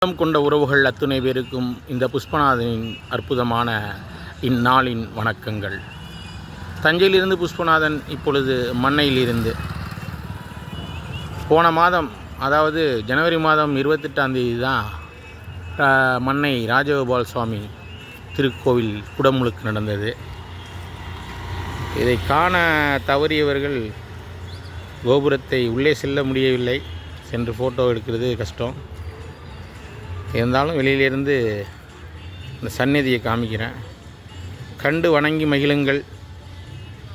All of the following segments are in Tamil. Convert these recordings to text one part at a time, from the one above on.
கொண்ட உறவுகள் அத்துணை பேருக்கும் இந்த புஷ்பநாதனின் அற்புதமான இந்நாளின் வணக்கங்கள். தஞ்சையிலிருந்து புஷ்பநாதன் இப்பொழுது மண்ணையிலிருந்து போன மாதம், அதாவது ஜனவரி மாதம் 28ஆம் தேதி தான் மண்ணை ராஜகோபால் சுவாமி திருக்கோவில் குடமுழுக்கு நடந்தது. இதை காண தவறியவர்கள் கோபுரத்தை உள்ளே செல்ல முடியவில்லை. சென்று ஃபோட்டோ எடுக்கிறது கஷ்டம். இருந்தாலும் வெளியிலிருந்து இந்த சந்நிதியை காமிக்கிறேன். கண்டு வணங்கி மகிழுங்கள்.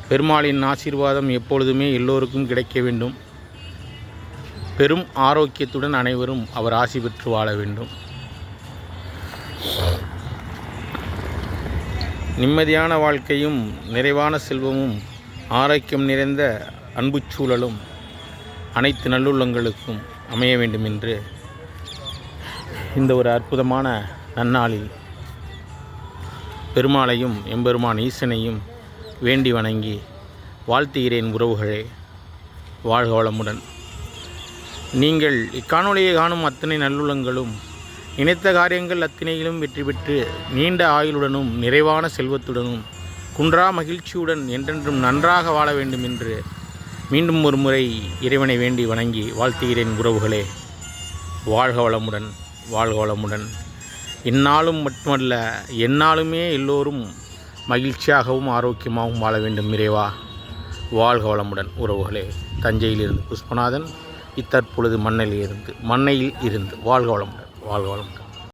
பெருமாளின் ஆசீர்வாதம் எப்பொழுதுமே எல்லோருக்கும் கிடைக்க வேண்டும். பெரும் ஆரோக்கியத்துடன் அனைவரும் அவர் ஆசி பெற்று வாழ வேண்டும். நிம்மதியான வாழ்க்கையும் நிறைவான செல்வமும் ஆரோக்கியம் நிறைந்த அன்பு சூழலும் அனைத்து நல்லுள்ளங்களுக்கும் அமைய வேண்டும் என்று இந்த ஒரு அற்புதமான நன்னாளில் பெருமாளையும் எம்பெருமான் ஈசனையும் வேண்டி வணங்கி வாழ்த்துகிறேன். உறவுகளே, வாழ்க வளமுடன். நீங்கள் இக்காணொலியை காணும் அத்தனை நல்லுள்ளங்களும் நினைத்த காரியங்கள் அத்தனையிலும் வெற்றி பெற்று நீண்ட ஆயுளுடனும் நிறைவான செல்வத்துடனும் குன்றா மகிழ்ச்சியுடன் என்றென்றும் நன்றாக வாழ வேண்டும் என்று மீண்டும் ஒரு முறை இறைவனை வேண்டி வணங்கி வாழ்த்துகிறேன். உறவுகளே, வாழ்க வளமுடன், வாழ்க வளமுடன். இந்நாளும் மட்டுமல்ல, எந்நாளுமே எல்லோரும் மகிழ்ச்சியாகவும் ஆரோக்கியமாகவும் வாழ வேண்டும். இறைவா, வாழ்க வளமுடன். உறவுகளே, தஞ்சையிலிருந்து புஷ்பநாதன் இத்தற்பொழுது மண்ணையில் இருந்து வாழ்க வளமுடன், வாழ்க வளமுடன்.